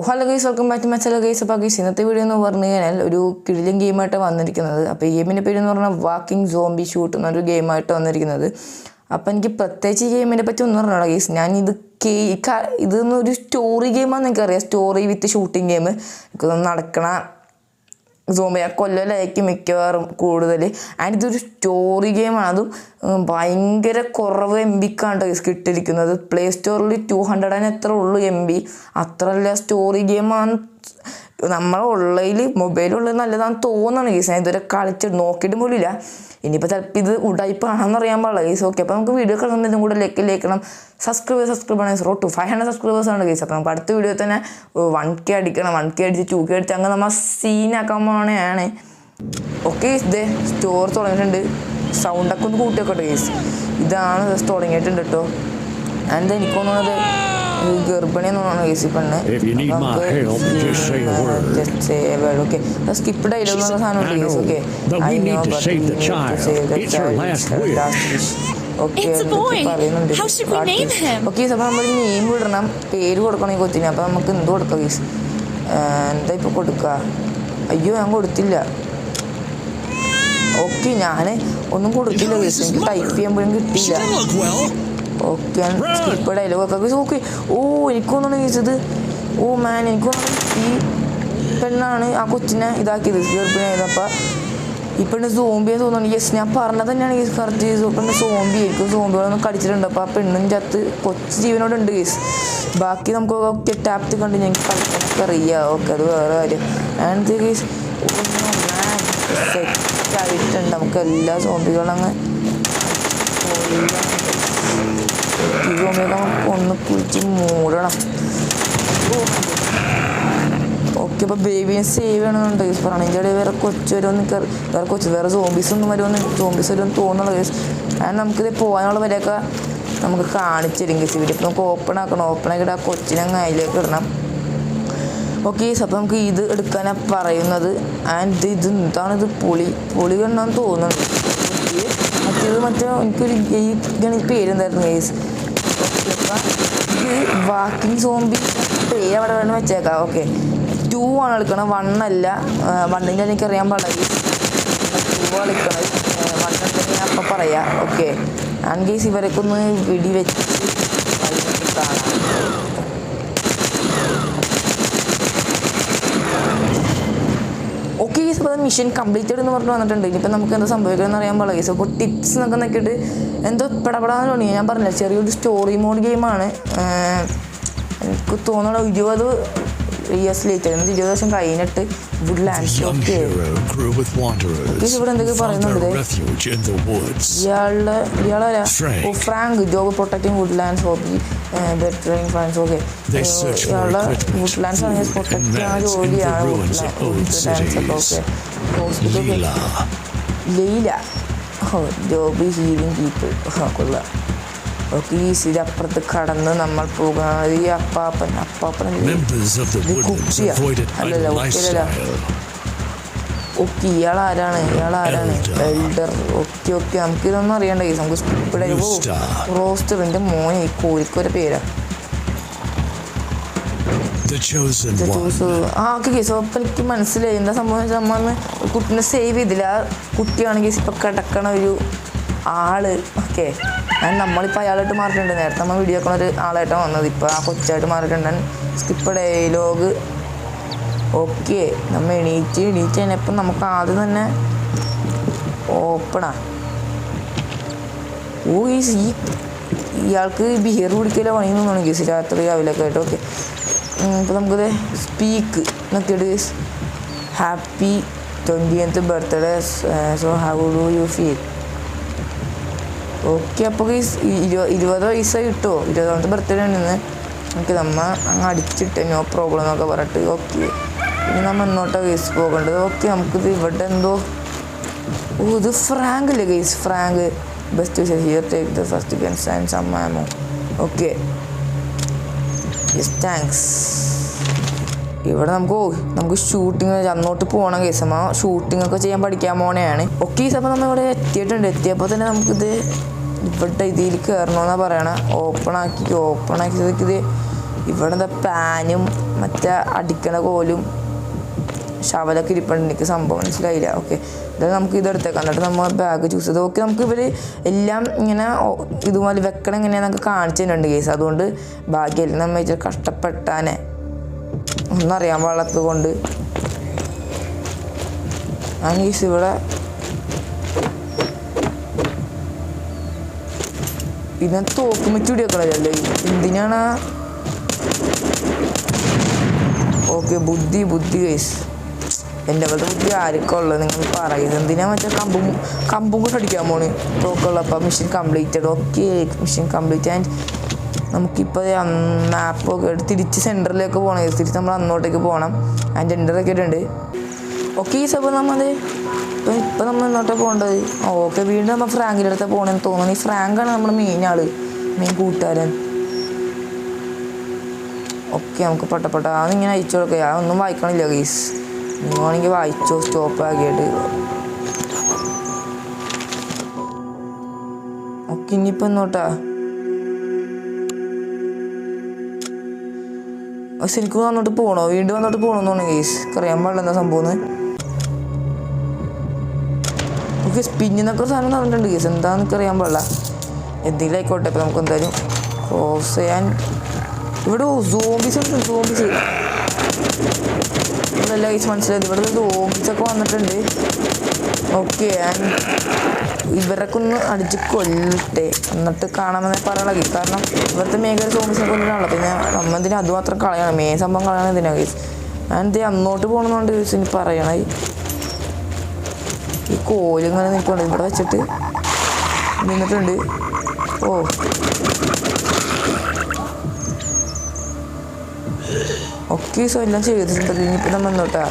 Hello guys, welcome back to my channel guys. അപ്പോൾ guys ഇന്നത്തെ video എന്ന് പറഞ്ഞു കഴിഞ്ഞാൽ ഒരു കിടിലൻ ഗെയിമായിട്ട് വന്നിരിക്കുന്നത്. അപ്പോൾ ഈ ഗെയിമിൻ്റെ പേര് എന്ന് പറഞ്ഞാൽ വാക്കിംഗ് സോംബി ഷൂട്ട് എന്നൊരു ഗെയിമായിട്ട് വന്നിരിക്കുന്നത്. അപ്പോൾ എനിക്ക് പ്രത്യേകിച്ച് ഈ ഗെയിമിനെ പറ്റി ഒന്നും പറഞ്ഞോളാം ഗൈസ്. ഞാൻ ഇതൊന്നൊരു സ്റ്റോറി ഗെയിമാണെന്ന് എനിക്കറിയാം. സ്റ്റോറി വിത്ത് ഷൂട്ടിങ് ഗെയിം നടക്കണ സോംബിയെ കൊല്ലലായിരിക്കും മിക്കവാറും കൂടുതൽ. ആൻഡ് ഇതൊരു സ്റ്റോറി ഗെയിമാണ്. അതും ഭയങ്കര കുറവ് MB ഗൈസ് കിട്ടിയിരിക്കുന്നത്. പ്ലേ സ്റ്റോറിൽ 200 എത്ര ഉള്ളൂ MB. അത്രയല്ല സ്റ്റോറി ഗെയിമാണ്. നമ്മളെ ഉള്ളതിൽ മൊബൈലുള്ളത് നല്ലതാണെന്ന് തോന്നണം ഗൈസ്. ഞാൻ ഇതുവരെ കളിച്ചിട്ട് നോക്കിയിട്ട് പോലും ഇല്ല. ഇനിയിപ്പോൾ ചിലപ്പോൾ ഇത് ഉടായിപ്പാണെന്ന് അറിയാൻ പാടില്ല ഗൈസ്. ഓക്കെ, അപ്പോൾ നമുക്ക് വീഡിയോ കാണുമ്പോൾ ഇതും കൂടെ ലേക്കണം. സബ്സ്ക്രൈബ് ആണ്. റോഡ് ടു 500 സബ്സ്ക്രൈബേഴ്സ് ആണ് ഗൈസ്. അപ്പോൾ നമുക്ക് അടുത്ത വീഡിയോ തന്നെ 1K അടിക്കണം. 1K അടിച്ച് 2K അടിച്ച് അങ്ങനെ നമ്മൾ സീനാക്കാൻ പോകണയാണ്. ഓക്കെ, ഇതേ സ്റ്റോർ തുടങ്ങിയിട്ടുണ്ട്. സൗണ്ടൊക്കെ ഒന്ന് കൂട്ടി വെക്കട്ടെ ഗൈസ്. ഇതാണ് തുടങ്ങിയിട്ടുണ്ട് കേട്ടോ. എന്താ എനിക്ക് തോന്നുന്നത് ഗർഭിണിയെന്ന് തോന്നുന്നു ഗൈസ്. പെണ്ണ് ഓക്കെ, സ്കിപ്പ് ഡയലോഗ് എന്ന സാധനം ഉണ്ട് ഗൈസ്. ഓക്കെ, പറയുന്നുണ്ട്. ഓക്കെ, അപ്പോൾ നമ്മൾ നെയിം വിടണം, പേര് കൊടുക്കണം ഈ കൊച്ചിന്. അപ്പോൾ നമുക്ക് എന്ത് കൊടുക്കാം ഗൈസ്? എന്താ ഇപ്പോൾ കൊടുക്കുക? അയ്യോ, ഞാൻ കൊടുത്തില്ല. ഓക്കെ, ഞാൻ ഒന്നും കൊടുത്തില്ല ഗൈസ്. എനിക്ക് ടൈപ്പ് ചെയ്യുമ്പോഴും കിട്ടിയില്ല. ഓക്കെ, സ്കിപ്പ് ഡയലോഗൊക്കെ ഗൈസ്. ഓക്കെ, എനിക്ക് തോന്നുന്നു ഗൈസ് ഇത് മാൻ എനിക്ക് തോന്നുന്നു ഈ പെണ്ണാണ് ആ കൊച്ചിനെ ഇതാക്കിയത്, ഗർഭിണിയായത്. അപ്പോൾ ഈ പെണ്ണ് സോംബിയെ തോന്നുന്നു. യെസ്, ഞാൻ പറഞ്ഞത് തന്നെയാണ് ഗൈസ് കറക്റ്റ്. പെണ്ണ് സോംബി ആയിരിക്കും. സോംബികളൊന്നും കടിച്ചിട്ടുണ്ട്. അപ്പോൾ ആ പെണ്ണും ചത്ത് കൊച്ചു ജീവനോടുണ്ട് ഗൈസ്. ബാക്കി നമുക്ക് ടാപ്റ്റ് കണ്ട് ഞങ്ങൾക്ക് കളിക്കാനൊക്കെ അറിയാം. ഓക്കെ, അത് വേറെ കാര്യം. ആൻഡ് ഗൈസ് സെറ്റായിട്ടുണ്ട്. നമുക്ക് എല്ലാ സോംബികളങ്ങ് ഈ സോംബിയൊക്കെ നമുക്ക് ഒന്ന് കുഴിച്ച് മൂടണം. ഓക്കെ, അപ്പോൾ ബേബിയെ സേവ് ചെയ്യണമെന്നുണ്ട് ഗൈസ്. പറയണെങ്കിൽ ഇടയിൽ വേറെ കൊച്ചു വരുമെന്ന് വേറെ സോംബീസ് ഒന്നും വരുമെന്ന് തോന്നുന്നുള്ളൂ ഗൈസ്. ആൻഡ് നമുക്കിത് പോകാനുള്ള വരെയൊക്കെ നമുക്ക് കാണിച്ചു തരും ഗൈസ്. ഇവിടെ ഇപ്പോൾ നമുക്ക് ഓപ്പൺ ആക്കിയിട്ട് ആ കൊച്ചിനെ അങ്ങ് അതിലേക്ക് ഇടണം. ഓക്കെ, അപ്പോൾ നമുക്ക് ഇത് എടുക്കാനാണ് പറയുന്നത്. ആൻഡ് ഇത് എന്താണിത് പുളി കണ്ടാന്ന് തോന്നുന്നുണ്ട്. മറ്റേ എനിക്കൊരു ഈ പേരെന്തായിരുന്നു ഗൈസ്? ഇത് വാക്കിംഗ് സോംബി പേര് അവിടെ വേണം വെച്ചേക്കാം. ഓക്കെ, 2 ആണ് കളിക്കണം, 1 അല്ല. 1ൻ്റെ എനിക്കറിയാൻ പാടില്ല. 2 കളിക്കണം. 1 ഉണ്ടെങ്കിൽ ഞാൻ അപ്പം പറയാം. ഓക്കെ, ഞാൻ ഗൈസ് ഇവരൊക്കെ ഒന്ന് വെടി വെച്ച് കാണാം. ഓക്കെ ഗൈസ്, അപ്പോൾ മിഷൻ കംപ്ലീറ്റഡ് എന്ന് പറഞ്ഞിട്ട് വന്നിട്ടുണ്ട്. ഇനിയിപ്പോൾ നമുക്ക് എന്താ സംഭവിക്കണമെന്ന് അറിയാൻ പാടില്ല ഗൈസ്. അപ്പോൾ ടിപ്സ് എന്നൊക്കെ നോക്കിയിട്ട് എന്തോ പെടപെടാന്ന് തോന്നി. ഞാൻ പറഞ്ഞില്ല, ചെറിയൊരു സ്റ്റോറി മോഡ് ഗെയിമാണ്. എനിക്ക് തോന്നുന്നു 20 years later, 20 വർഷം കഴിഞ്ഞിട്ട് വുഡ്ലാൻഡ്സ്. ഓക്കെ, ഇവിടെ എന്തൊക്കെ പറയുന്നുണ്ട്. ഇയാളെ Frank job protecting woodlands hobby bettering France. Okay, ഇയാളുടെ വുഡ്ലാൻഡ്സ് ആണെങ്കിൽ പ്രൊട്ടക്റ്റ് ചെയ്യുന്ന ജോലിയാണ് വുഡ്ലാൻഡ്സ്. ഓക്കെ, ഹോസ്പിറ്റൽ ലീല ജോബ് ഹീലിംഗ് പീപ്പിൾ. കൊള്ളാം. ഓക്കെ, ഈസിയുടെ അപ്പുറത്ത് കടന്ന് നമ്മൾ പോകുന്നത് ഈ അപ്പാപ്പൻ അല്ലല്ല. ഓക്കെ, ഇയാളാരാണ്? എൽഡർ. ഓക്കെ, നമുക്കിതൊന്നും അറിയണ്ട കേസ്. നമുക്ക് സ്പിപ്പിടെ റോസ്റ്ററിൻ്റെ മോനെ ഈ കോഴിക്കൊരു പേരാണ്. ഓക്കെ കേസ്, അപ്പം എനിക്ക് മനസ്സിലായി എന്താ സംഭവം. നമ്മൾ കുട്ടീനെ സേവ് ചെയ്തില്ല. ആ കുട്ടിയാണെങ്കിൽ ഇപ്പം കിടക്കണ ഒരു ആള്. ഓക്കെ, നമ്മളിപ്പോൾ അയാളായിട്ട് മാറിയിട്ടുണ്ട്. നേരത്തെ നമ്മൾ വീഡിയോ ആക്കണ ഒരു ആളായിട്ടാണ് വന്നത്. ഇപ്പോൾ ആ കൊച്ചായിട്ട് മാറിയിട്ടുണ്ട്. Skip dialogue. ഓക്കെ, നമ്മൾ എണീറ്റ് കഴിഞ്ഞപ്പോൾ നമുക്ക് ആദ്യം തന്നെ ഓപ്പണാ. ഇയാൾക്ക് ബിയർ കുടിക്കലോ പണിയെന്ന് തോന്നുന്നു ഗീസ്, രാത്രി രാവിലെയൊക്കെ ആയിട്ട്. ഓക്കെ, ഇപ്പോൾ നമുക്കത് സ്പീക്ക് നോക്കിയിട്ട് happy 20th birthday, so how do you feel? Okay, അപ്പോൾ ഗൈസ് 20 വയസ്സ് കിട്ടുമോ? 20th ബർത്ത്ഡേ ഉണ്ടെന്ന് നമുക്ക് നമ്മ അങ്ങ് അടിച്ചിട്ട് നോ പ്രോബ്ലം എന്നൊക്കെ പറഞ്ഞിട്ട്. ഓക്കെ, ഇനി നമ്മൾ ഇന്നോട്ടാണ് ഗൈസ് പോകേണ്ടത്. ഓക്കെ, നമുക്കിത് ഇവിടെ എന്തോ ഇത് ഫ്രാങ്ക് അല്ലേ guys? Frank best here take the first gun and some ammo. Okay, yes, thanks. ഇവിടെ നമുക്ക് ഷൂട്ടിങ് അന്നോട്ട് പോകണം കേസ്. നമ്മൾ ഷൂട്ടിംഗ് ഒക്കെ ചെയ്യാൻ പഠിക്കാൻ പോകണയാണ്. ഓക്കെ, അപ്പോൾ നമ്മൾ ഇവിടെ എത്തിയപ്പോൾ തന്നെ നമുക്കിത് ഇവിടെ ഇതിൽ കയറണമെന്നാണ് പറയണത്. ഓപ്പൺ ആക്കിയതൊക്കെ ഇത് ഇവിടെ എന്താ പാനും മറ്റേ അടിക്കണ കോലും ശവലൊക്കെ ഇരിപ്പുണ്ട്. എനിക്ക് സംഭവം മനസ്സിലായില്ല. ഓക്കെ, ഇത് നമുക്ക് ഇതെടുത്തേക്കാം. എന്നിട്ട് നമ്മൾ ബാഗ് ചൂസ് ചെയ്ത് ഓക്കെ. നമുക്ക് ഇവർ എല്ലാം ഇങ്ങനെ ഇതുപോലെ വെക്കണം എങ്ങനെയാണെന്നൊക്കെ കാണിച്ചു തരുന്നുണ്ട് കേസ്. അതുകൊണ്ട് ഭാഗ്യമില്ല, നമ്മൾ ഇച്ചിരി കഷ്ടപ്പെട്ടാനെ ഒന്നറിയാൻ പാടാത്തത് കൊണ്ട്. ഞാൻ കേസ് ഇവിടെ പിന്നെ തോക്കുമിച്ച് പിടിവെക്കണല്ലേ, എന്തിനാണ്? ഓക്കെ, ബുദ്ധി കേസ്. എൻ്റെ പോലത്തെ ബുദ്ധി ആർക്കും ഉള്ളത് നിങ്ങൾ പറയുന്നത് എന്തിനാ? മറ്റേ കമ്പും കൂടെ അടിക്കാൻ പോണ് തോക്കുള്ളപ്പോൾ. Mission completed. Okay, mission complete. And നമുക്കിപ്പോൾ മാപ്പൊക്കെ എടുത്ത് തിരിച്ച് സെൻറ്ററിലേക്ക് പോകണം. തിരിച്ച് നമ്മൾ അങ്ങോട്ടേക്ക് പോകണം. ആൻഡ് സെൻറ്ററൊക്കെ ഇട്ടുണ്ട്. ഓക്കെ, ഈ സഭ നമ്മൾ ഇപ്പം നമ്മൾ ഇങ്ങോട്ടാണ് പോകേണ്ടത്. ഓക്കെ, വീണ്ടും നമ്മൾ ഫ്രാങ്കിൻ്റെ അടുത്ത് പോകണമെന്ന് തോന്നുന്നു. ഈ ഫ്രാങ്കാണ് നമ്മുടെ മെയിൻ കൂട്ടുകാരൻ. ഓക്കെ, നമുക്ക് പെട്ടപ്പെട്ട അതൊന്നിങ്ങനെ അയച്ചു കൊടുക്കുക. അതൊന്നും വായിക്കണില്ല ഗൈസ്. നിങ്ങളാണെങ്കിൽ വായിച്ചോ സ്റ്റോപ്പ് ആക്കിയിട്ട്. ഓക്കെ, ഇനിയിപ്പോൾ എന്നോട്ടാ ശരിക്കും വന്നിട്ട് പോകണോ? വീണ്ടും വന്നിട്ട് പോകണമെന്ന് തോന്നുന്നു ഗൈസ്. അറിയാൻ പാടില്ല എന്താ സംഭവം. ഓക്കെ, സ്പിന്നിന്നൊക്കെ ഒരു സാധനം തന്നിട്ടുണ്ട് ഗൈസ്. എന്താണെന്നൊക്കെ അറിയാൻ പാടില്ല. എന്തെങ്കിലും ആയിക്കോട്ടെ. ഇപ്പം നമുക്ക് എന്തായാലും ക്രോസ് ചെയ്യാൻ ഇവിടെ സോംബീസ് ഉണ്ട്. സോംബീസ് ഇവിടെല്ല ഗൈസ്, മനസ്സിലായത്. ഇവിടെ സോംബീസൊക്കെ വന്നിട്ടുണ്ട്. ഓക്കെ, ആൻഡ് ഇവരൊക്കെ ഒന്ന് അടിച്ച് കൊല്ലട്ടെ എന്നിട്ട് കാണാമെന്നേ പറയണ ഗൈസ്. കാരണം ഇവിടുത്തെ മേഖല സോംബീസിനെ കൊല്ലിട്ടാണല്ലോ. പിന്നെ നമ്മതിന് അതുമാത്രം കളയണം. മെയിൻ സംഭവം കളയണം ഇതിനാ ഗൈസ്. ഞാൻ എന്തേ അങ്ങോട്ട് പോകണമെന്നുണ്ട് ഗൈസ്. ഇനി പറയണേ ഈ കോലിങ്ങനെ നിൽക്കുന്നുണ്ട്. ഇവിടെ വെച്ചിട്ട് നിന്നിട്ടുണ്ട്. ഓ, ഓക്കെ, സോ എല്ലാം ചെയ്തിട്ടുണ്ട്. ഇനിയിപ്പോൾ നമ്മൾ എന്നോട്ടാ.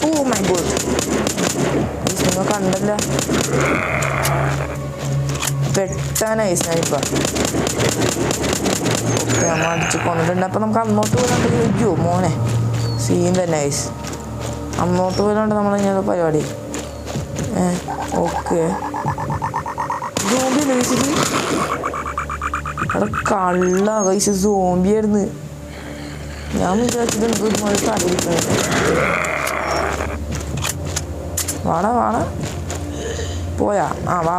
ഓ മൈ ഗോഡ്, നിങ്ങൾ കണ്ടല്ല പെട്ടാനൈസ് ഞാനിപ്പോൾ. ഓക്കെ, നമ്മൾ അടിച്ച് കൊണ്ടിട്ടുണ്ട്. അപ്പം നമുക്ക് അങ്ങോട്ട് പോകാണ്ട്. അയ്യോ മോനെ, സീൻ തന്നെ ഐസ്. അങ്ങോട്ട് പോകാണ്ട് നമ്മളിങ്ങനെ പരിപാടി. ഓക്കെ, സോംബി അല്ലേ കഴിച്ചത്? അവിടെ കള്ള കഴിച്ച സോംബിയായിരുന്നു. ഞാൻ വിചാരിച്ചിട്ടുണ്ട് ഒരുമാതിരി കടയിരിക്കുന്നത്. വാടാ പോയാ? ആ വാ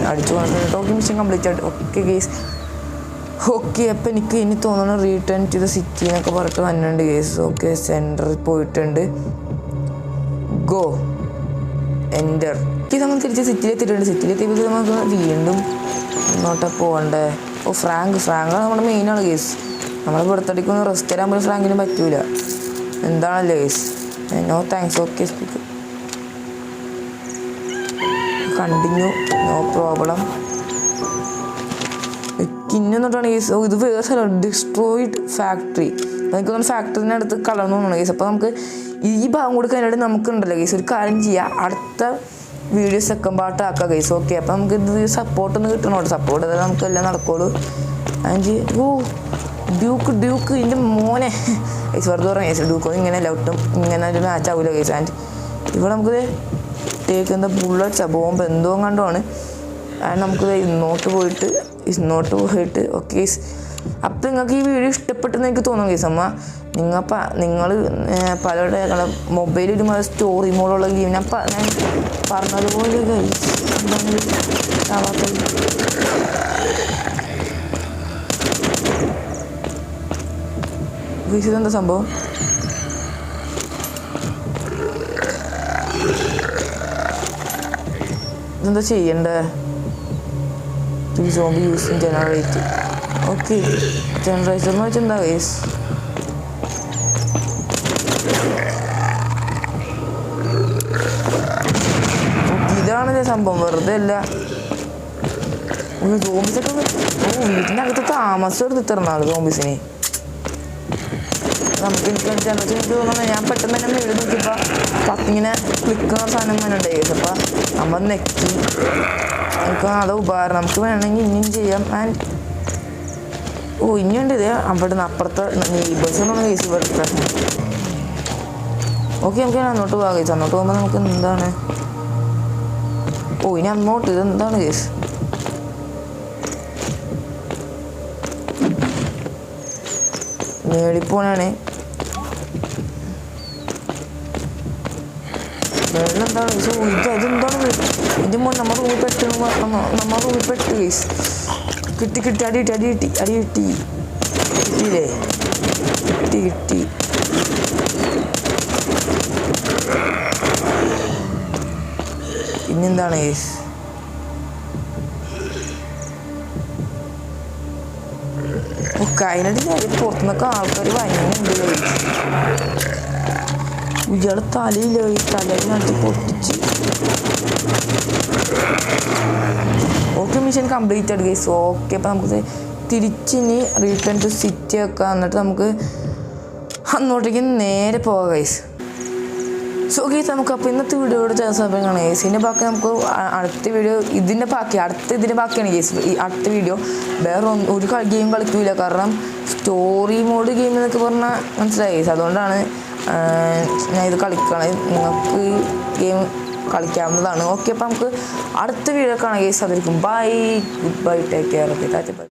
അടിച്ചു കൊണ്ടിട്ടുണ്ട്. ടോക്കിംഗ് മിഷൻ കംപ്ലീറ്റ് ആയിട്ട്. Okay guys. ഓക്കെ, അപ്പം എനിക്ക് ഇനി തോന്നുന്നു റീട്ടേൺ ടു ദ സിറ്റി എന്നൊക്കെ പറഞ്ഞിട്ട് വന്നിട്ടുണ്ട് കേസ്. ഓക്കെ, സെൻറ്ററിൽ പോയിട്ടുണ്ട്. Go enter. ഇത് നമ്മൾ തിരിച്ച് സിറ്റിയിലെത്തിയിട്ടുണ്ട്. സിറ്റിയിലെത്തിയപ്പോൾ നമുക്ക് വീണ്ടും ഇങ്ങോട്ട് പോകണ്ടേ? ഓ, ഫ്രാങ്കാണ് നമ്മുടെ മെയിനാണ് കേസ്. നമ്മൾ പുറത്തടിക്കൊന്നും റെസ്റ്റ് തരാൻ പോലും ഫ്രാങ്കിന് പറ്റൂല. എന്താണല്ലേ case? No thanks. Okay, speak continue, no problem. കിന്നൊന്നിട്ടാണ് കേസ്. ഓ, ഇത് വേറെ സ്ഥലം, ഡിസ്ട്രോയിഡ് ഫാക്ടറി. എനിക്ക് തോന്നുന്നു ഫാക്ടറിൻ്റെ അടുത്ത് കളർന്നു തോന്നുന്നു കേസ്. അപ്പോൾ നമുക്ക് ഈ ഭാഗം കൂടി കഴിഞ്ഞിട്ട് നമുക്കുണ്ടല്ലോ കേസ് ഒരു കാര്യം ചെയ്യാം. അടുത്ത വീഡിയോ സെക്കൻഡ് പാർട്ട് ആക്കാം കേസ്. ഓക്കെ, അപ്പം നമുക്ക് ഇത് സപ്പോർട്ടൊന്ന് കിട്ടണോട്ടോ. സപ്പോർട്ട് ചെയ്താൽ നമുക്ക് എല്ലാം നടക്കുള്ളൂ. ആൻഡ് ഓ ഡ്യൂക്ക് ഇതിൻ്റെ മോനെ കേസ് വെറുതെ പറയാം കേസ്. ഡ്യൂക്കൊന്നും ഇങ്ങനെ ഒട്ടും ഇങ്ങനെ ഒരു മാച്ച് ആവില്ല കേസ്. ആൻഡ് ഇവിടെ നമുക്ക് തേക്കുന്ന ബുള്ളറ്റ്സാ ബോംബ് എന്തോ കണ്ടുമാണ്. ആൻഡ് നമുക്ക് ഇന്നോട്ട് പോയിട്ട് ഓക്കെ. അപ്പം നിങ്ങൾക്ക് ഈ വീഡിയോ ഇഷ്ടപ്പെട്ടെന്ന് എനിക്ക് തോന്നുന്നു കേസ്. അമ്മ നിങ്ങൾ പലരുടെ മൊബൈലിൽ ഒരു സ്റ്റോറി മോഡുള്ള ഗെയിം ഞാൻ പറഞ്ഞതുപോലെ ഇതെന്താ സംഭവം? ഇതെന്താ ചെയ്യണ്ടേ? Zombie using generate. Okay, generator എന്ന് വെച്ചാൽ എന്താ കേസ്? ഇതാണ് സംഭവം, വെറുതെ അല്ല. സോംബീസൊക്കെ വീട്ടിൻ്റെ അകത്ത് താമസം എടുത്തിറന്നാണ് സോംബീസിനെ. എനിക്ക് തോന്നുന്നത് ഞാൻ പെട്ടെന്ന് തന്നെ വീട് നോക്കിയപ്പോൾ പത്തിങ്ങനെ ക്ലിക്കുന്ന സാധനം തന്നെ ഉണ്ട് കേസ്. അപ്പോൾ നമ്മൾ നെക്കി നമുക്ക് അത് ഉപകാരം. നമുക്ക് വേണമെങ്കിൽ ഇനിയും ചെയ്യാം. ആൻഡ് ഇനിയുണ്ട് ഇത് അവിടെ നിന്ന് അപ്പുറത്തെ നെയ്ബേഴ്സൊന്നും കേസ് ഇവിടുത്തെ. ഓക്കെ, നമുക്ക് അങ്ങോട്ട് പോകാം കേസ്. അങ്ങോട്ട് പോകുമ്പോൾ നമുക്ക് എന്താണ് ഇനി അങ്ങോട്ട് ഇതെന്താണ് കേസ്? മേളിപ്പോണാണ്. വെള്ളെന്താണ് അതെന്താണ് ഇതിൻ്റെ മോൻ നമ്മൾ റൂമിൽ പെട്ടെന്ന് പറഞ്ഞോ, നമ്മൾ റൂമിൽ പെട്ട് കേസ് കിട്ടി അടി കിട്ടിയില്ലേ കിട്ടി. പിന്നെന്താണ് കേസ് അതിനായിട്ട് പുറത്തുനിന്നൊക്കെ ആൾക്കാർ ഭയങ്കര ഇയാളെ തലയില്ല തലയിനകത്ത് പൊട്ടിച്ച്. Okay mission completed guys. Okay അപ്പോൾ നമുക്ക് തിരിച്ചിനി റിട്ടേൺ ടു സിറ്റി വെക്കാം. എന്നിട്ട് നമുക്ക് അങ്ങോട്ടേക്ക് നേരെ പോകാം ഗൈസ്. സോ ഗൈസ് നമുക്ക് അപ്പോൾ ഇന്നത്തെ വീഡിയോയുടെ സമയം കാണാം ഗൈസ്. ഇതിൻ്റെ ബാക്കി നമുക്ക് അടുത്ത വീഡിയോ ഇതിൻ്റെ ബാക്കിയാണ് ഗൈസ്. ഈ അടുത്ത വീഡിയോ വേറെ ഒരു ഗെയിം കളിക്കില്ല. കാരണം സ്റ്റോറി മോഡ് ഗെയിം എന്നൊക്കെ പറഞ്ഞാൽ മനസ്സിലായി ഗൈസ്. അതുകൊണ്ടാണ് ഞാൻ ഇത് കളിക്കണത്. നിങ്ങൾക്ക് ഗെയിം കളിക്കാവുന്നതാണ്. ഓക്കെ അപ്പോൾ നമുക്ക് അടുത്ത വീഡിയോ കാണാം ഗൈസ്. അതായിരിക്കും bye, goodbye, take care. Okay, by.